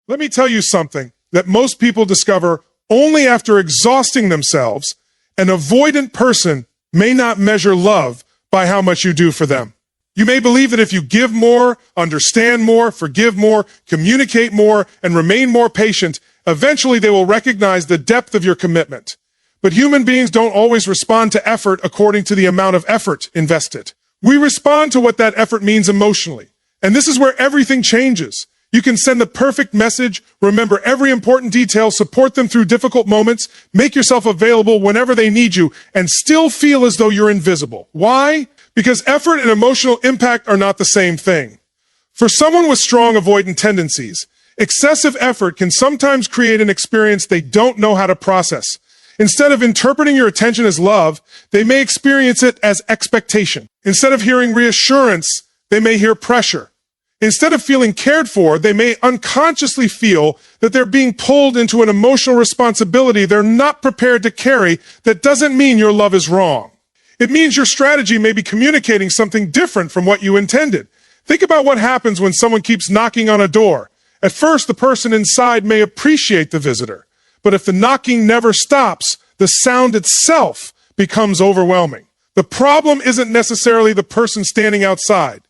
Let me tell you something that most people discover only after exhausting themselves. An avoidant person may not measure love by how much you do for them. You may believe that if you give more, understand more, forgive more, communicate more, and remain more patient, eventually they will recognize the depth of your commitment. But human beings don't always respond to effort according to the amount of effort invested. We respond to what that effort means emotionally. And this is where everything changes. You can send the perfect message, remember every important detail, support them through difficult moments, make yourself available whenever they need you, and still feel as though you're invisible. Why? Because effort and emotional impact are not the same thing. For someone with strong avoidant tendencies, excessive effort can sometimes create an experience they don't know how to process. Instead of interpreting your attention as love, they may experience it as expectation. Instead of hearing reassurance, they may hear pressure. Instead of feeling cared for, they may unconsciously feel that they're being pulled into an emotional responsibility they're not prepared to carry. That doesn't mean your love is wrong. It means your strategy may be communicating something different from what you intended. Think about what happens when someone keeps knocking on a door. At first, the person inside may appreciate the visitor, but if the knocking never stops, the sound itself becomes overwhelming. The problem isn't necessarily the person standing outside.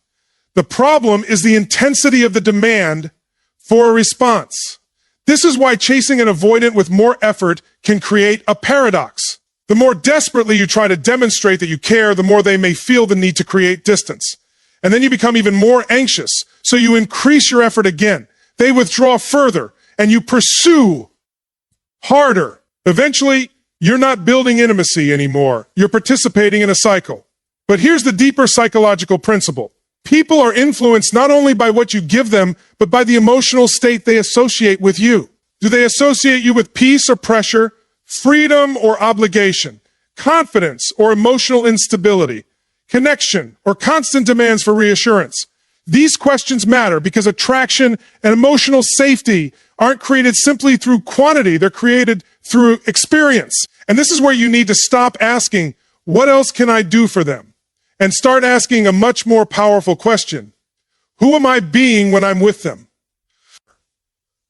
The problem is the intensity of the demand for a response. This is why chasing an avoidant with more effort can create a paradox. The more desperately you try to demonstrate that you care, the more they may feel the need to create distance. And then you become even more anxious, so you increase your effort again. They withdraw further, and you pursue harder. Eventually, you're not building intimacy anymore. You're participating in a cycle. But here's the deeper psychological principle. People are influenced not only by what you give them, but by the emotional state they associate with you. Do they associate you with peace or pressure, freedom or obligation, confidence or emotional instability, connection or constant demands for reassurance? These questions matter because attraction and emotional safety aren't created simply through quantity, they're created through experience. And this is where you need to stop asking, what else can I do for them? And start asking a much more powerful question. Who am I being when I'm with them?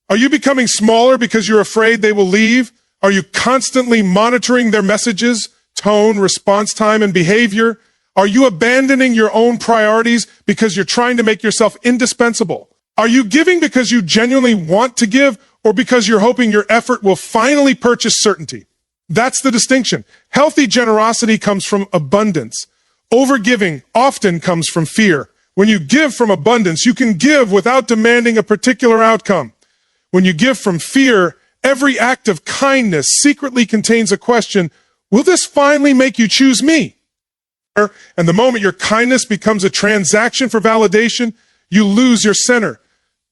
Are you becoming smaller because you're afraid they will leave? Are you constantly monitoring their messages, tone, response time, and behavior? Are you abandoning your own priorities because you're trying to make yourself indispensable? Are you giving because you genuinely want to give or because you're hoping your effort will finally purchase certainty? That's the distinction. Healthy generosity comes from abundance. Overgiving often comes from fear. When you give from abundance, you can give without demanding a particular outcome. When you give from fear, every act of kindness secretly contains a question, will this finally make you choose me? And the moment your kindness becomes a transaction for validation, you lose your center.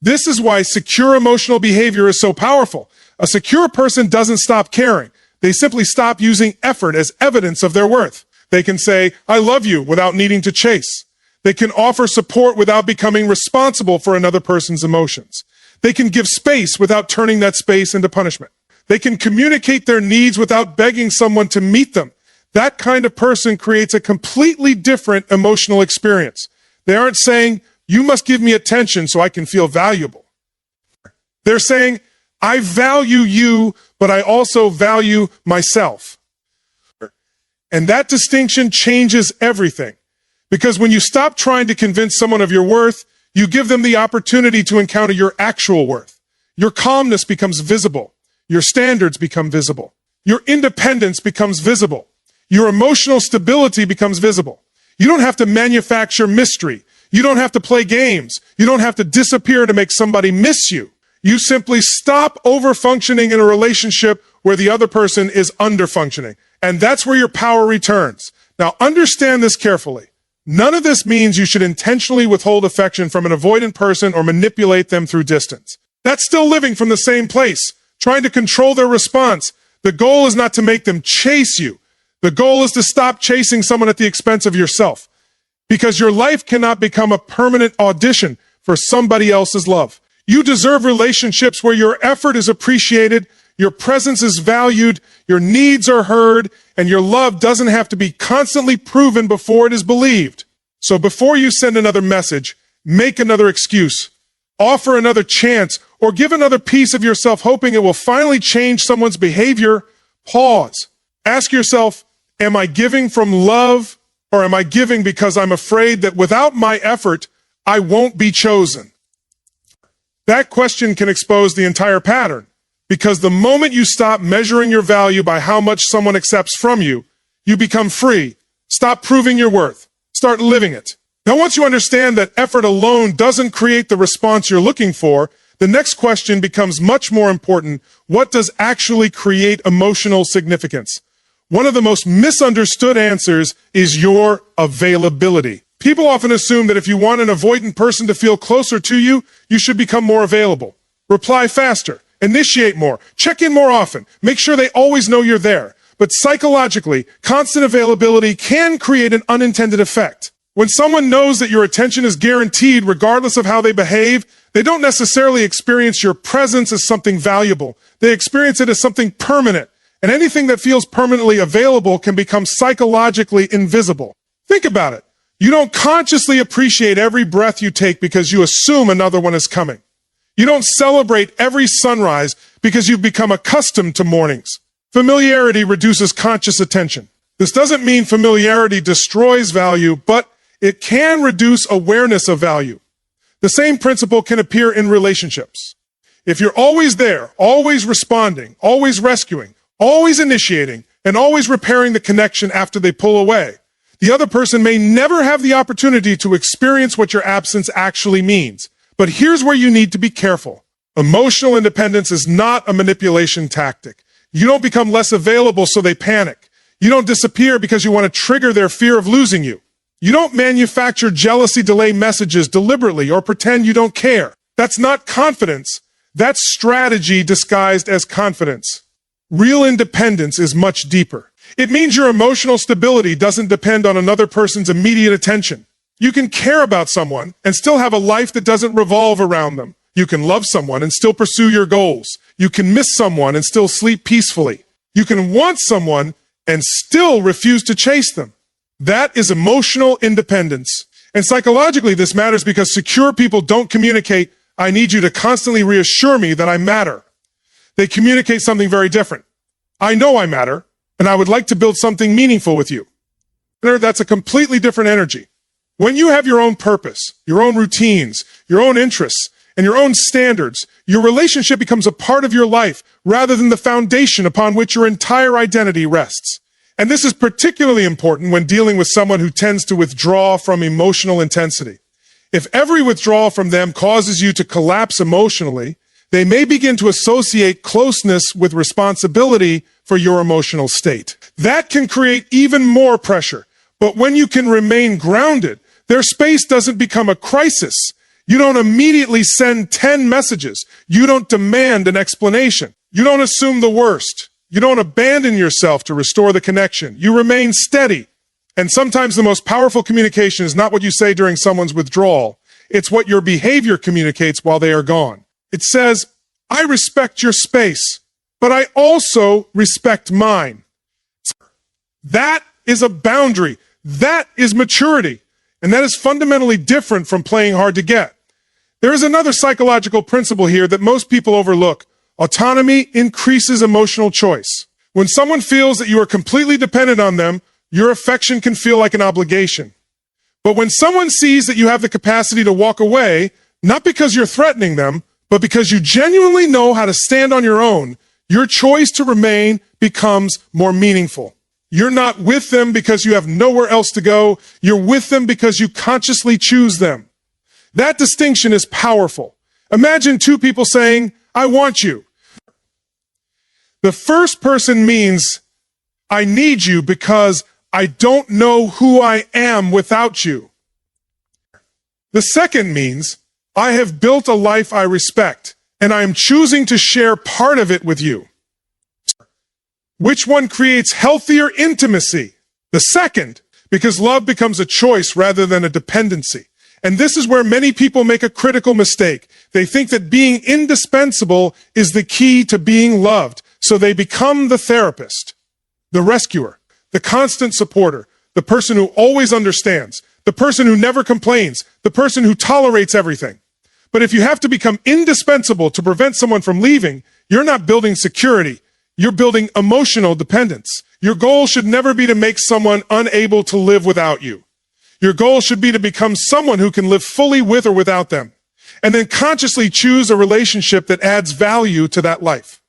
This is why secure emotional behavior is so powerful. A secure person doesn't stop caring. They simply stop using effort as evidence of their worth. They can say, I love you without needing to chase. They can offer support without becoming responsible for another person's emotions. They can give space without turning that space into punishment. They can communicate their needs without begging someone to meet them. That kind of person creates a completely different emotional experience. They aren't saying, you must give me attention so I can feel valuable. They're saying, I value you, but I also value myself. And that distinction changes everything. Because when you stop trying to convince someone of your worth, you give them the opportunity to encounter your actual worth. Your calmness becomes visible. Your standards become visible. Your independence becomes visible. Your emotional stability becomes visible. You don't have to manufacture mystery. You don't have to play games. You don't have to disappear to make somebody miss you. You simply stop over-functioning in a relationship where the other person is under-functioning. And that's where your power returns. Now, understand this carefully. None of this means you should intentionally withhold affection from an avoidant person or manipulate them through distance. That's still living from the same place, trying to control their response. The goal is not to make them chase you. The goal is to stop chasing someone at the expense of yourself. Because your life cannot become a permanent audition for somebody else's love. You deserve relationships where your effort is appreciated, your presence is valued, your needs are heard, and your love doesn't have to be constantly proven before it is believed. So before you send another message, make another excuse, offer another chance, or give another piece of yourself hoping it will finally change someone's behavior, pause. Ask yourself, am I giving from love, or am I giving because I'm afraid that without my effort, I won't be chosen? That question can expose the entire pattern, because the moment you stop measuring your value by how much someone accepts from you, you become free. Stop proving your worth. Start living it. Now, once you understand that effort alone doesn't create the response you're looking for, the next question becomes much more important. What does actually create emotional significance? One of the most misunderstood answers is your availability. People often assume that if you want an avoidant person to feel closer to you, you should become more available. Reply faster. Initiate more. Check in more often. Make sure they always know you're there. But psychologically, constant availability can create an unintended effect. When someone knows that your attention is guaranteed regardless of how they behave, they don't necessarily experience your presence as something valuable. They experience it as something permanent. And anything that feels permanently available can become psychologically invisible. Think about it. You don't consciously appreciate every breath you take because you assume another one is coming. You don't celebrate every sunrise because you've become accustomed to mornings. Familiarity reduces conscious attention. This doesn't mean familiarity destroys value, but it can reduce awareness of value. The same principle can appear in relationships. If you're always there, always responding, always rescuing, always initiating, and always repairing the connection after they pull away, the other person may never have the opportunity to experience what your absence actually means. But here's where you need to be careful. Emotional independence is not a manipulation tactic. You don't become less available so they panic. You don't disappear because you want to trigger their fear of losing you. You don't manufacture jealousy delay messages deliberately or pretend you don't care. That's not confidence. That's strategy disguised as confidence. Real independence is much deeper. It means your emotional stability doesn't depend on another person's immediate attention. You can care about someone and still have a life that doesn't revolve around them. You can love someone and still pursue your goals. You can miss someone and still sleep peacefully. You can want someone and still refuse to chase them. That is emotional independence. And psychologically, this matters because secure people don't communicate, I need you to constantly reassure me that I matter. They communicate something very different. I know I matter, and I would like to build something meaningful with you. That's a completely different energy. When you have your own purpose, your own routines, your own interests, and your own standards, your relationship becomes a part of your life rather than the foundation upon which your entire identity rests. And this is particularly important when dealing with someone who tends to withdraw from emotional intensity. If every withdrawal from them causes you to collapse emotionally, they may begin to associate closeness with responsibility for your emotional state. That can create even more pressure. But when you can remain grounded, their space doesn't become a crisis. You don't immediately send 10 messages. You don't demand an explanation. You don't assume the worst. You don't abandon yourself to restore the connection. You remain steady. And sometimes the most powerful communication is not what you say during someone's withdrawal. It's what your behavior communicates while they are gone. It says, I respect your space, but I also respect mine. That is a boundary. That is maturity. And that is fundamentally different from playing hard to get. There is another psychological principle here that most people overlook. Autonomy increases emotional choice. When someone feels that you are completely dependent on them, your affection can feel like an obligation. But when someone sees that you have the capacity to walk away, not because you're threatening them, but because you genuinely know how to stand on your own, your choice to remain becomes more meaningful. You're not with them because you have nowhere else to go. You're with them because you consciously choose them. That distinction is powerful. Imagine two people saying, I want you. The first person means, I need you because I don't know who I am without you. The second means, I have built a life I respect, and I am choosing to share part of it with you. Which one creates healthier intimacy? The second, because love becomes a choice rather than a dependency. And this is where many people make a critical mistake. They think that being indispensable is the key to being loved. So they become the therapist, the rescuer, the constant supporter, the person who always understands, the person who never complains, the person who tolerates everything. But if you have to become indispensable to prevent someone from leaving, you're not building security. You're building emotional dependence. Your goal should never be to make someone unable to live without you. Your goal should be to become someone who can live fully with or without them, and then consciously choose a relationship that adds value to that life.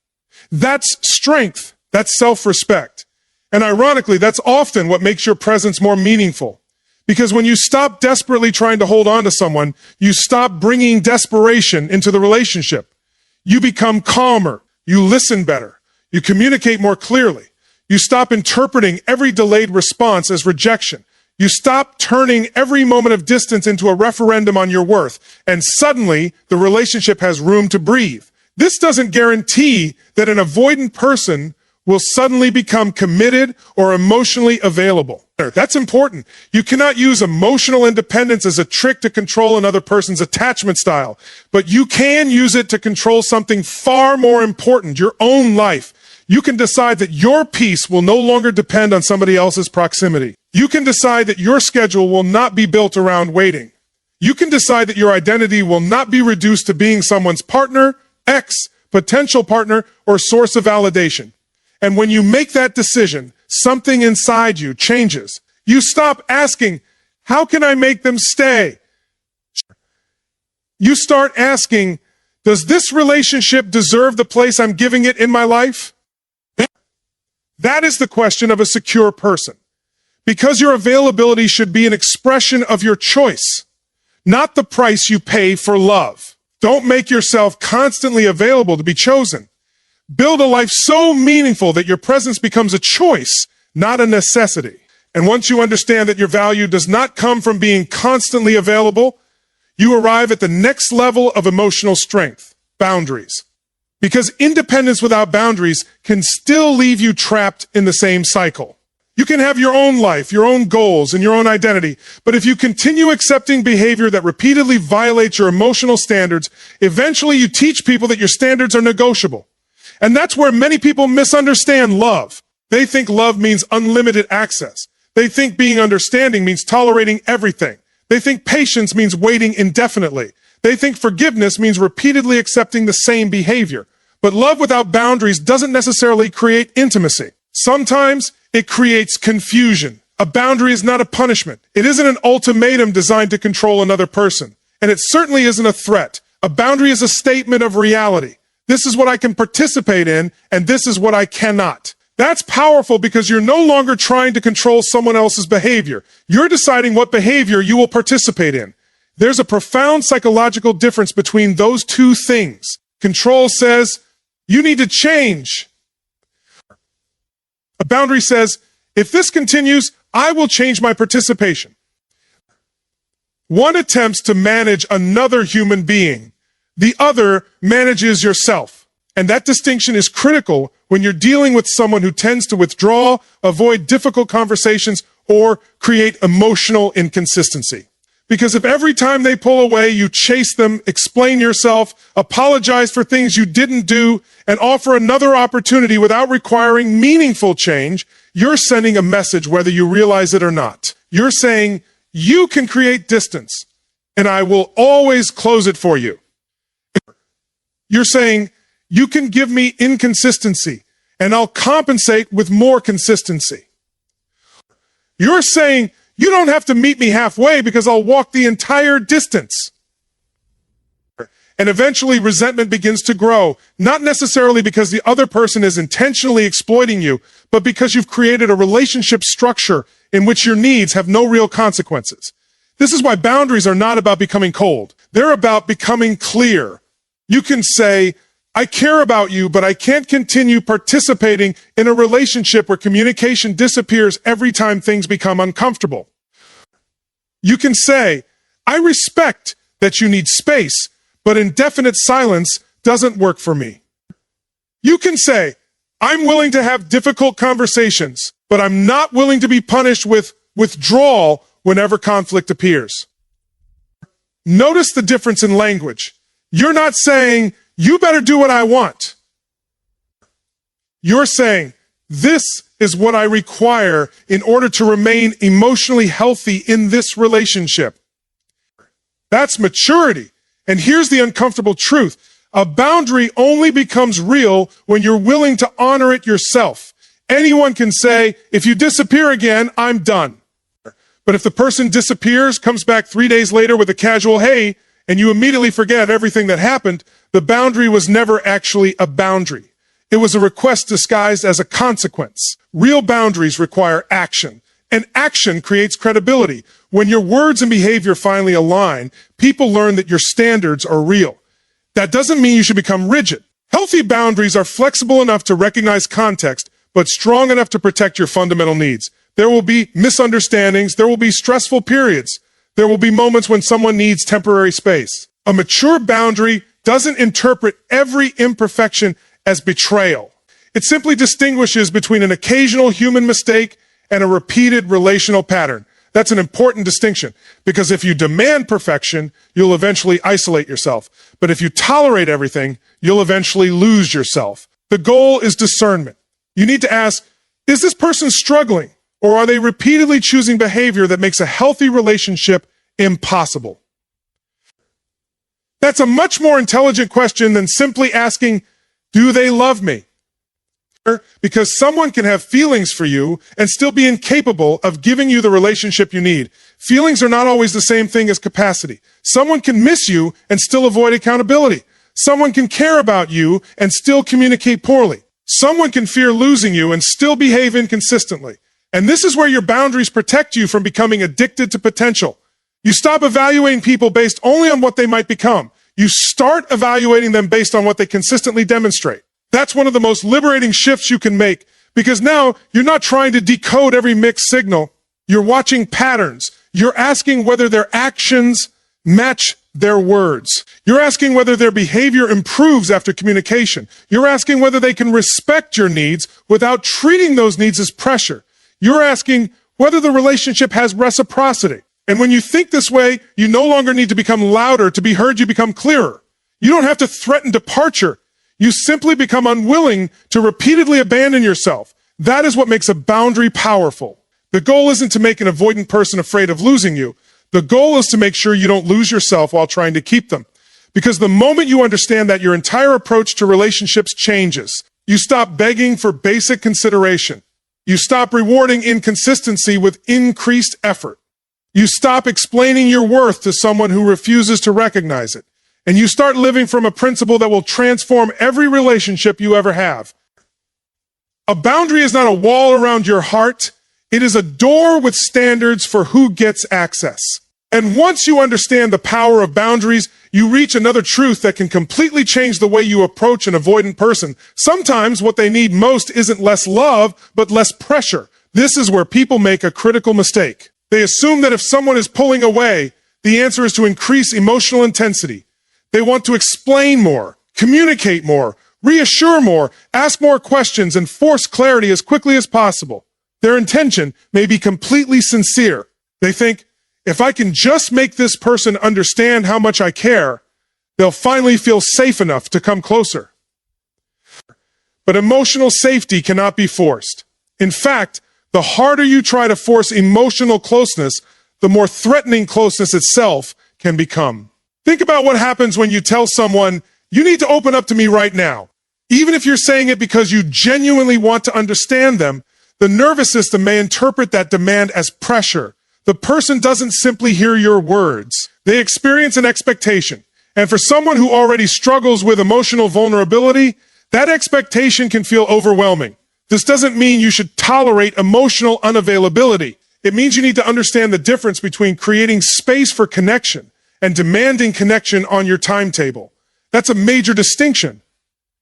That's strength. That's self-respect. And ironically, that's often what makes your presence more meaningful. Because when you stop desperately trying to hold on to someone, you stop bringing desperation into the relationship. You become calmer. You listen better. You communicate more clearly. You stop interpreting every delayed response as rejection. You stop turning every moment of distance into a referendum on your worth. And suddenly, the relationship has room to breathe. This doesn't guarantee that an avoidant person will suddenly become committed or emotionally available. That's important. You cannot use emotional independence as a trick to control another person's attachment style, but you can use it to control something far more important, your own life. You can decide that your peace will no longer depend on somebody else's proximity. You can decide that your schedule will not be built around waiting. You can decide that your identity will not be reduced to being someone's partner, ex, potential partner, or source of validation. And when you make that decision, something inside you changes. You stop asking, how can I make them stay? You start asking, does this relationship deserve the place I'm giving it in my life? That is the question of a secure person. Because your availability should be an expression of your choice, not the price you pay for love. Don't make yourself constantly available to be chosen. Build a life so meaningful that your presence becomes a choice, not a necessity. And once you understand that your value does not come from being constantly available, you arrive at the next level of emotional strength, boundaries. Because independence without boundaries can still leave you trapped in the same cycle. You can have your own life, your own goals, and your own identity, but if you continue accepting behavior that repeatedly violates your emotional standards, eventually you teach people that your standards are negotiable. And that's where many people misunderstand love. They think love means unlimited access. They think being understanding means tolerating everything. They think patience means waiting indefinitely. They think forgiveness means repeatedly accepting the same behavior. But love without boundaries doesn't necessarily create intimacy. Sometimes it creates confusion. A boundary is not a punishment. It isn't an ultimatum designed to control another person. And it certainly isn't a threat. A boundary is a statement of reality. This is what I can participate in, and this is what I cannot. That's powerful because you're no longer trying to control someone else's behavior. You're deciding what behavior you will participate in. There's a profound psychological difference between those two things. Control says, you need to change. A boundary says, if this continues, I will change my participation. One attempts to manage another human being. The other manages yourself. And that distinction is critical when you're dealing with someone who tends to withdraw, avoid difficult conversations, or create emotional inconsistency. Because if every time they pull away, you chase them, explain yourself, apologize for things you didn't do, and offer another opportunity without requiring meaningful change, you're sending a message whether you realize it or not. You're saying, you can create distance, and I will always close it for you. You're saying, you can give me inconsistency, and I'll compensate with more consistency. You're saying, you don't have to meet me halfway because I'll walk the entire distance. And eventually resentment begins to grow, not necessarily because the other person is intentionally exploiting you, but because you've created a relationship structure in which your needs have no real consequences. This is why boundaries are not about becoming cold. They're about becoming clear. You can say, I care about you, but I can't continue participating in a relationship where communication disappears every time things become uncomfortable. You can say, I respect that you need space, but indefinite silence doesn't work for me. You can say, I'm willing to have difficult conversations, but I'm not willing to be punished with withdrawal whenever conflict appears. Notice the difference in language. You're not saying, you better do what I want. You're saying, this is what I require in order to remain emotionally healthy in this relationship. That's maturity, And here's the uncomfortable truth. A boundary only becomes real when you're willing to honor it yourself. Anyone can say, if you disappear again, I'm done. But if the person disappears, comes back 3 days later with a casual hey, and you immediately forget everything that happened, the boundary was never actually a boundary. It was a request disguised as a consequence. Real boundaries require action, and action creates credibility. When your words and behavior finally align, people learn that your standards are real. That doesn't mean you should become rigid. Healthy boundaries are flexible enough to recognize context, but strong enough to protect your fundamental needs. There will be misunderstandings. There will be stressful periods. There will be moments when someone needs temporary space. A mature boundary doesn't interpret every imperfection as betrayal. It simply distinguishes between an occasional human mistake and a repeated relational pattern. That's an important distinction, because if you demand perfection, you'll eventually isolate yourself. But if you tolerate everything, you'll eventually lose yourself. The goal is discernment. You need to ask, is this person struggling, or are they repeatedly choosing behavior that makes a healthy relationship impossible? That's a much more intelligent question than simply asking, do they love me? Because someone can have feelings for you and still be incapable of giving you the relationship you need. Feelings are not always the same thing as capacity. Someone can miss you and still avoid accountability. Someone can care about you and still communicate poorly. Someone can fear losing you and still behave inconsistently. And this is where your boundaries protect you from becoming addicted to potential. You stop evaluating people based only on what they might become. You start evaluating them based on what they consistently demonstrate. That's one of the most liberating shifts you can make, because now you're not trying to decode every mixed signal. You're watching patterns. You're asking whether their actions match their words. You're asking whether their behavior improves after communication. You're asking whether they can respect your needs without treating those needs as pressure. You're asking whether the relationship has reciprocity. And when you think this way, you no longer need to become louder to be heard. You become clearer. You don't have to threaten departure. You simply become unwilling to repeatedly abandon yourself. That is what makes a boundary powerful. The goal isn't to make an avoidant person afraid of losing you. The goal is to make sure you don't lose yourself while trying to keep them. Because the moment you understand that, your entire approach to relationships changes. You stop begging for basic consideration. You stop rewarding inconsistency with increased effort. You stop explaining your worth to someone who refuses to recognize it. And you start living from a principle that will transform every relationship you ever have. A boundary is not a wall around your heart. It is a door with standards for who gets access. And once you understand the power of boundaries, you reach another truth that can completely change the way you approach an avoidant person. Sometimes what they need most isn't less love, but less pressure. This is where people make a critical mistake. They assume that if someone is pulling away, the answer is to increase emotional intensity. They want to explain more, communicate more, reassure more, ask more questions, and force clarity as quickly as possible. Their intention may be completely sincere. They think, if I can just make this person understand how much I care, they'll finally feel safe enough to come closer. But emotional safety cannot be forced. In fact, the harder you try to force emotional closeness, the more threatening closeness itself can become. Think about what happens when you tell someone, you need to open up to me right now. Even if you're saying it because you genuinely want to understand them, the nervous system may interpret that demand as pressure. The person doesn't simply hear your words. They experience an expectation. And for someone who already struggles with emotional vulnerability, that expectation can feel overwhelming. This doesn't mean you should tolerate emotional unavailability. It means you need to understand the difference between creating space for connection and demanding connection on your timetable. That's a major distinction.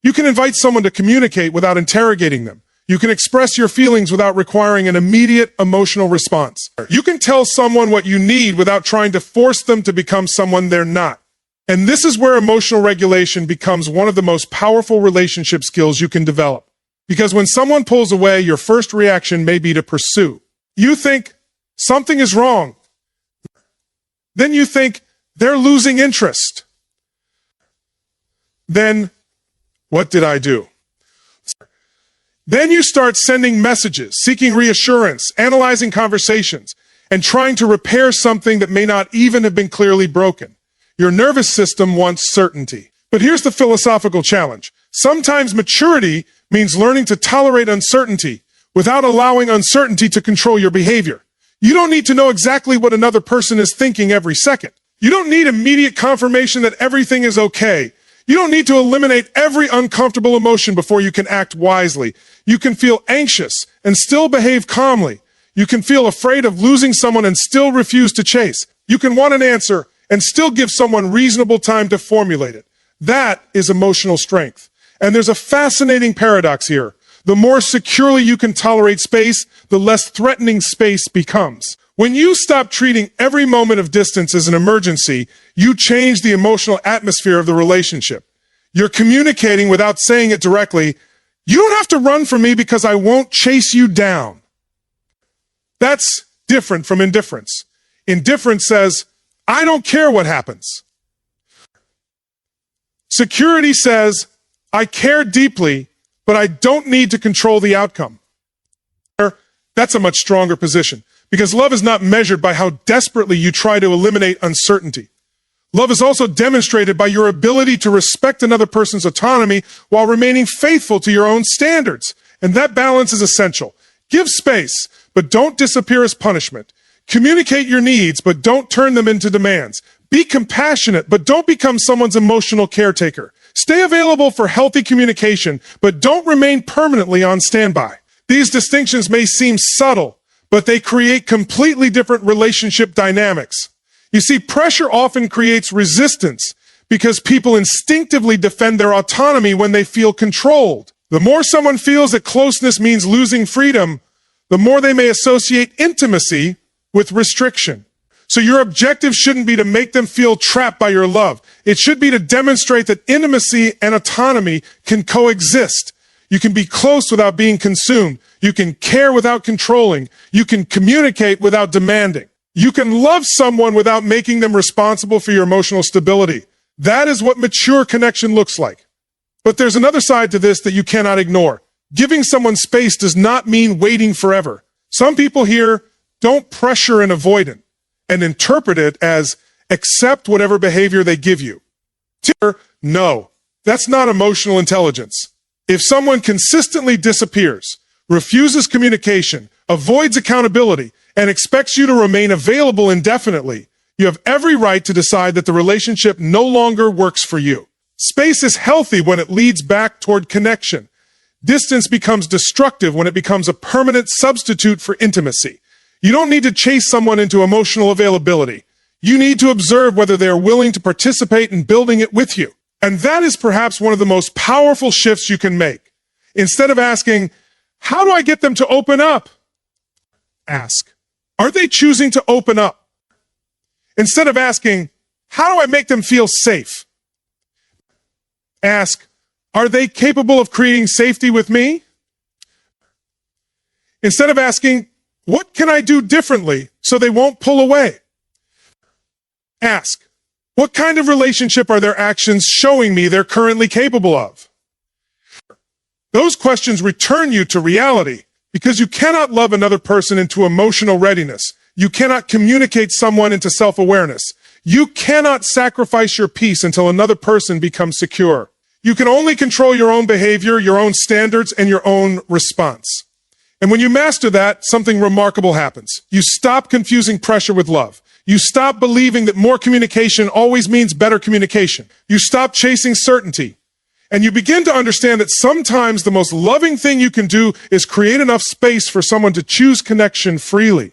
You can invite someone to communicate without interrogating them. You can express your feelings without requiring an immediate emotional response. You can tell someone what you need without trying to force them to become someone they're not. And this is where emotional regulation becomes one of the most powerful relationship skills you can develop. Because when someone pulls away, your first reaction may be to pursue. You think something is wrong. Then you think they're losing interest. Then, what did I do? Then you start sending messages, seeking reassurance, analyzing conversations, and trying to repair something that may not even have been clearly broken. Your nervous system wants certainty. But here's the philosophical challenge. Sometimes maturity means learning to tolerate uncertainty without allowing uncertainty to control your behavior. You don't need to know exactly what another person is thinking every second. You don't need immediate confirmation that everything is okay. You don't need to eliminate every uncomfortable emotion before you can act wisely. You can feel anxious and still behave calmly. You can feel afraid of losing someone and still refuse to chase. You can want an answer and still give someone reasonable time to formulate it. That is emotional strength. And there's a fascinating paradox here. The more securely you can tolerate space, the less threatening space becomes. When you stop treating every moment of distance as an emergency, you change the emotional atmosphere of the relationship. You're communicating without saying it directly. You don't have to run from me because I won't chase you down. That's different from indifference. Indifference says, I don't care what happens. Security says, I care deeply, but I don't need to control the outcome. That's a much stronger position, because love is not measured by how desperately you try to eliminate uncertainty. Love is also demonstrated by your ability to respect another person's autonomy while remaining faithful to your own standards. And that balance is essential. Give space, but don't disappear as punishment. Communicate your needs, but don't turn them into demands. Be compassionate, but don't become someone's emotional caretaker. Stay available for healthy communication, but don't remain permanently on standby. These distinctions may seem subtle, but they create completely different relationship dynamics. You see, pressure often creates resistance because people instinctively defend their autonomy when they feel controlled. The more someone feels that closeness means losing freedom, the more they may associate intimacy with restriction. So your objective shouldn't be to make them feel trapped by your love. It should be to demonstrate that intimacy and autonomy can coexist. You can be close without being consumed. You can care without controlling. You can communicate without demanding. You can love someone without making them responsible for your emotional stability. That is what mature connection looks like. But there's another side to this that you cannot ignore. Giving someone space does not mean waiting forever. Some people here don't pressure an avoidant and interpret it as accept whatever behavior they give you. No, that's not emotional intelligence. If someone consistently disappears, refuses communication, avoids accountability, and expects you to remain available indefinitely, you have every right to decide that the relationship no longer works for you. Space is healthy when it leads back toward connection. Distance becomes destructive when it becomes a permanent substitute for intimacy. You don't need to chase someone into emotional availability. You need to observe whether they are willing to participate in building it with you. And that is perhaps one of the most powerful shifts you can make. Instead of asking, how do I get them to open up? Ask, are they choosing to open up? Instead of asking, how do I make them feel safe? Ask, are they capable of creating safety with me? Instead of asking, what can I do differently so they won't pull away? Ask, what kind of relationship are their actions showing me they're currently capable of? Those questions return you to reality, because you cannot love another person into emotional readiness. You cannot communicate someone into self-awareness. You cannot sacrifice your peace until another person becomes secure. You can only control your own behavior, your own standards, and your own response. And when you master that, something remarkable happens. You stop confusing pressure with love. You stop believing that more communication always means better communication. You stop chasing certainty. And you begin to understand that sometimes the most loving thing you can do is create enough space for someone to choose connection freely.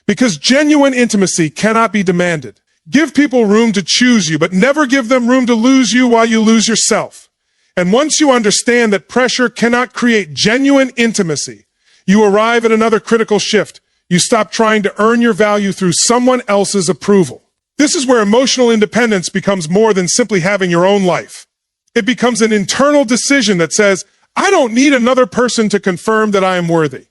Because genuine intimacy cannot be demanded. Give people room to choose you, but never give them room to lose you while you lose yourself. And once you understand that pressure cannot create genuine intimacy, you arrive at another critical shift. You stop trying to earn your value through someone else's approval. This is where emotional independence becomes more than simply having your own life. It becomes an internal decision that says, I don't need another person to confirm that I am worthy.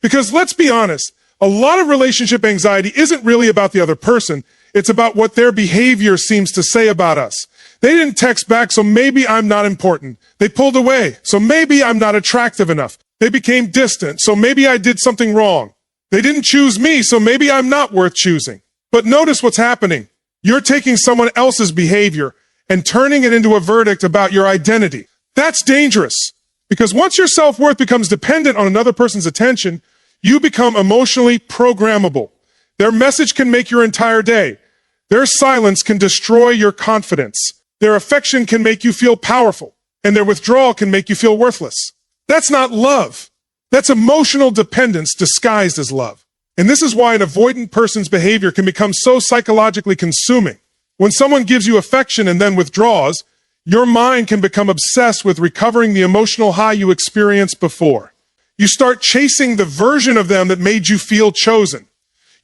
Because let's be honest, a lot of relationship anxiety isn't really about the other person. It's about what their behavior seems to say about us. They didn't text back, so maybe I'm not important. They pulled away, so maybe I'm not attractive enough. They became distant, so maybe I did something wrong. They didn't choose me, so maybe I'm not worth choosing. But notice what's happening. You're taking someone else's behavior and turning it into a verdict about your identity. That's dangerous, because once your self-worth becomes dependent on another person's attention, you become emotionally programmable. Their message can make your entire day. Their silence can destroy your confidence. Their affection can make you feel powerful, and their withdrawal can make you feel worthless. That's not love. That's emotional dependence disguised as love. And this is why an avoidant person's behavior can become so psychologically consuming. When someone gives you affection and then withdraws, your mind can become obsessed with recovering the emotional high you experienced before. You start chasing the version of them that made you feel chosen.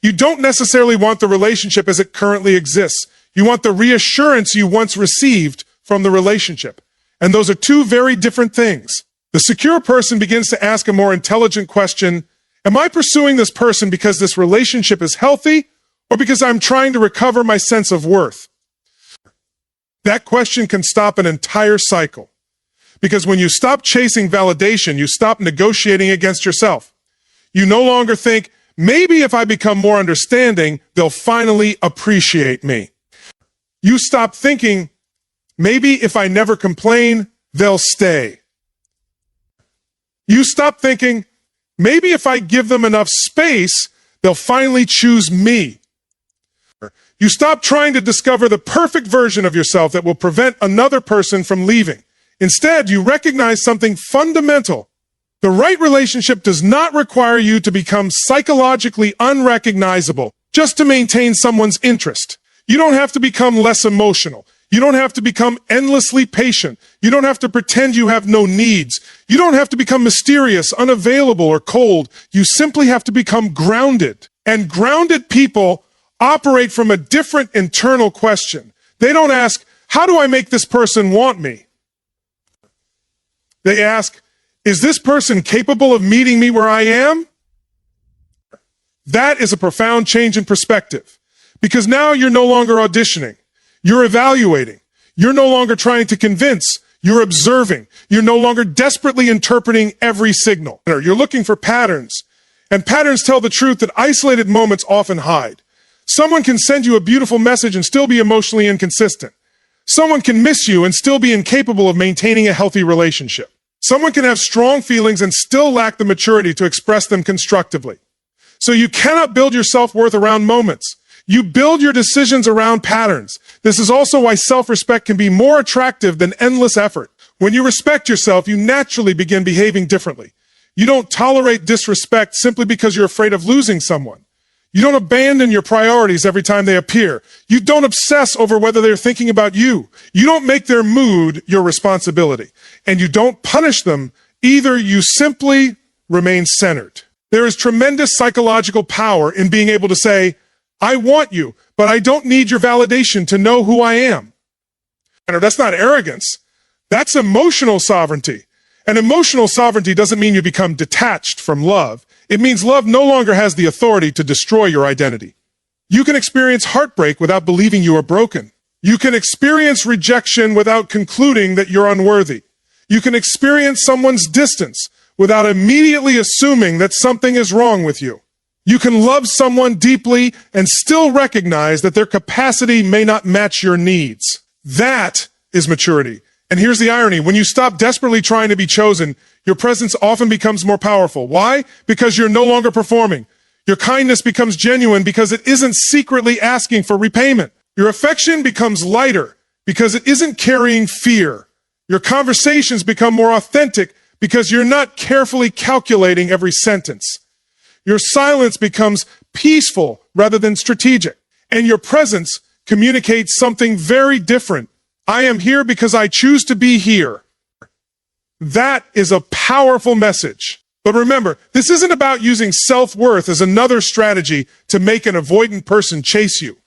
You don't necessarily want the relationship as it currently exists. You want the reassurance you once received from the relationship. And those are two very different things. The secure person begins to ask a more intelligent question: am I pursuing this person because this relationship is healthy, or because I'm trying to recover my sense of worth? That question can stop an entire cycle. Because when you stop chasing validation, you stop negotiating against yourself. You no longer think, maybe if I become more understanding, they'll finally appreciate me. You stop thinking, maybe if I never complain, they'll stay. You stop thinking, maybe if I give them enough space, they'll finally choose me. You stop trying to discover the perfect version of yourself that will prevent another person from leaving. Instead, you recognize something fundamental. The right relationship does not require you to become psychologically unrecognizable just to maintain someone's interest. You don't have to become less emotional. You don't have to become endlessly patient. You don't have to pretend you have no needs. You don't have to become mysterious, unavailable, or cold. You simply have to become grounded. And grounded people operate from a different internal question. They don't ask, how do I make this person want me? They ask, is this person capable of meeting me where I am? That is a profound change in perspective, because now you're no longer auditioning. You're evaluating. You're no longer trying to convince. You're observing. You're no longer desperately interpreting every signal. You're looking for patterns, and patterns tell the truth that isolated moments often hide. Someone can send you a beautiful message and still be emotionally inconsistent. Someone can miss you and still be incapable of maintaining a healthy relationship. Someone can have strong feelings and still lack the maturity to express them constructively. So you cannot build your self-worth around moments. You build your decisions around patterns. This is also why self-respect can be more attractive than endless effort. When you respect yourself, you naturally begin behaving differently. You don't tolerate disrespect simply because you're afraid of losing someone. You don't abandon your priorities every time they appear. You don't obsess over whether they're thinking about you. You don't make their mood your responsibility. And you don't punish them either. You simply remain centered. There is tremendous psychological power in being able to say, I want you, but I don't need your validation to know who I am. And that's not arrogance. That's emotional sovereignty. And emotional sovereignty doesn't mean you become detached from love. It means love no longer has the authority to destroy your identity. You can experience heartbreak without believing you are broken. You can experience rejection without concluding that you're unworthy. You can experience someone's distance without immediately assuming that something is wrong with you. You can love someone deeply and still recognize that their capacity may not match your needs. That is maturity. And here's the irony. When you stop desperately trying to be chosen, your presence often becomes more powerful. Why? Because you're no longer performing. Your kindness becomes genuine because it isn't secretly asking for repayment. Your affection becomes lighter because it isn't carrying fear. Your conversations become more authentic because you're not carefully calculating every sentence. Your silence becomes peaceful rather than strategic. And your presence communicates something very different. I am here because I choose to be here. That is a powerful message. But remember, this isn't about using self-worth as another strategy to make an avoidant person chase you.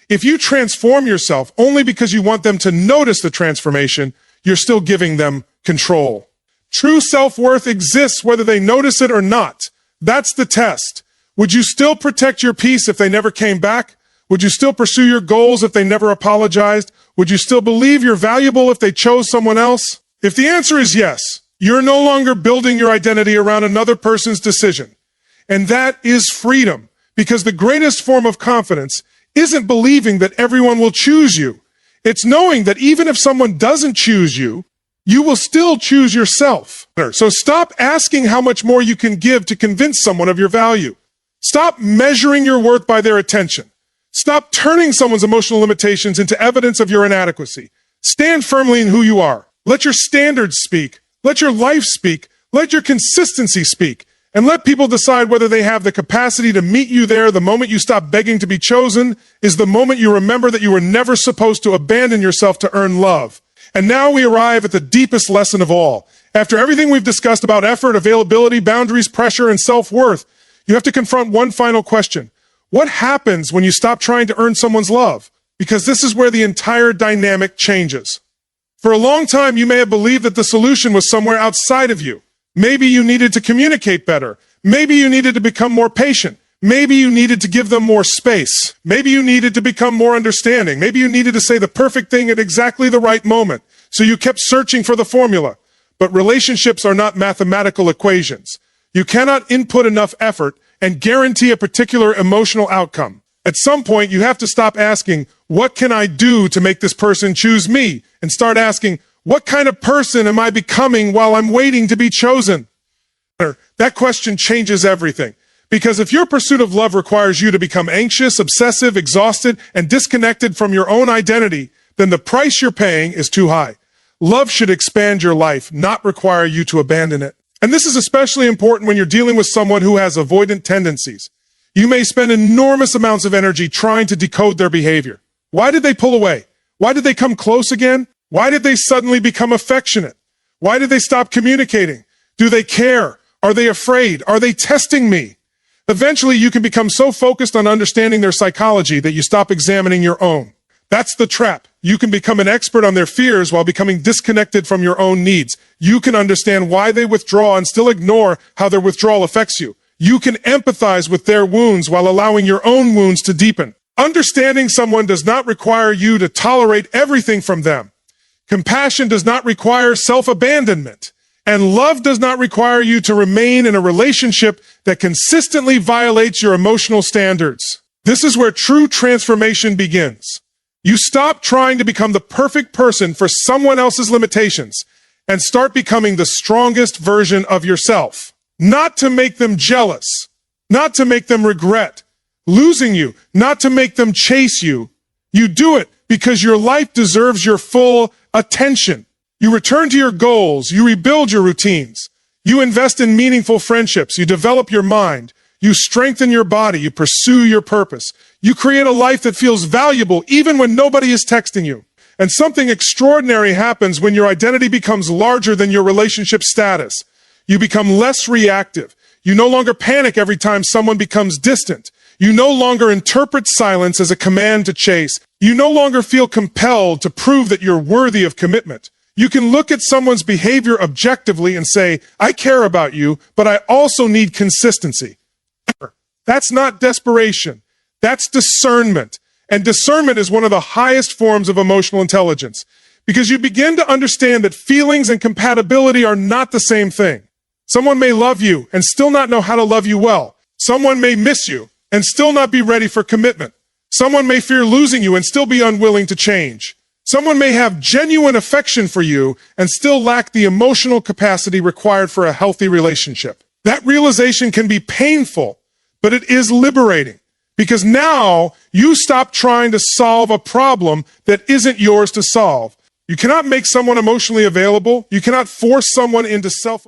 If you transform yourself only because you want them to notice the transformation, you're still giving them control. True self-worth exists whether they notice it or not. That's the test. Would you still protect your peace if they never came back? Would you still pursue your goals if they never apologized? Would you still believe you're valuable if they chose someone else? If the answer is yes, you're no longer building your identity around another person's decision. And that is freedom, because the greatest form of confidence isn't believing that everyone will choose you. It's knowing that even if someone doesn't choose you, you will still choose yourself. So stop asking how much more you can give to convince someone of your value. Stop measuring your worth by their attention. Stop turning someone's emotional limitations into evidence of your inadequacy. Stand firmly in who you are. Let your standards speak. Let your life speak. Let your consistency speak. And let people decide whether they have the capacity to meet you there. The moment you stop begging to be chosen is the moment you remember that you were never supposed to abandon yourself to earn love. And now we arrive at the deepest lesson of all. After everything we've discussed about effort, availability, boundaries, pressure, and self-worth, you have to confront one final question. What happens when you stop trying to earn someone's love? Because this is where the entire dynamic changes. For a long time, you may have believed that the solution was somewhere outside of you. Maybe you needed to communicate better. Maybe you needed to become more patient. Maybe you needed to give them more space. Maybe you needed to become more understanding. Maybe you needed to say the perfect thing at exactly the right moment. So you kept searching for the formula. But relationships are not mathematical equations. You cannot input enough effort and guarantee a particular emotional outcome. At some point, you have to stop asking, what can I do to make this person choose me? And start asking, what kind of person am I becoming while I'm waiting to be chosen? That question changes everything. Because if your pursuit of love requires you to become anxious, obsessive, exhausted, and disconnected from your own identity, then the price you're paying is too high. Love should expand your life, not require you to abandon it. And this is especially important when you're dealing with someone who has avoidant tendencies. You may spend enormous amounts of energy trying to decode their behavior. Why did they pull away? Why did they come close again? Why did they suddenly become affectionate? Why did they stop communicating? Do they care? Are they afraid? Are they testing me? Eventually, you can become so focused on understanding their psychology that you stop examining your own. That's the trap. You can become an expert on their fears while becoming disconnected from your own needs. You can understand why they withdraw and still ignore how their withdrawal affects you. You can empathize with their wounds while allowing your own wounds to deepen. Understanding someone does not require you to tolerate everything from them. Compassion does not require self-abandonment. And love does not require you to remain in a relationship that consistently violates your emotional standards. This is where true transformation begins. You stop trying to become the perfect person for someone else's limitations and start becoming the strongest version of yourself. Not to make them jealous, not to make them regret losing you, not to make them chase you. You do it because your life deserves your full attention. You return to your goals, you rebuild your routines, you invest in meaningful friendships, you develop your mind, you strengthen your body, you pursue your purpose. You create a life that feels valuable even when nobody is texting you. And something extraordinary happens when your identity becomes larger than your relationship status. You become less reactive. You no longer panic every time someone becomes distant. You no longer interpret silence as a command to chase. You no longer feel compelled to prove that you're worthy of commitment. You can look at someone's behavior objectively and say, I care about you, but I also need consistency. That's not desperation. That's discernment. And discernment is one of the highest forms of emotional intelligence because you begin to understand that feelings and compatibility are not the same thing. Someone may love you and still not know how to love you well. Someone may miss you and still not be ready for commitment. Someone may fear losing you and still be unwilling to change. Someone may have genuine affection for you and still lack the emotional capacity required for a healthy relationship. That realization can be painful, but it is liberating because now you stop trying to solve a problem that isn't yours to solve. You cannot make someone emotionally available. You cannot force someone into self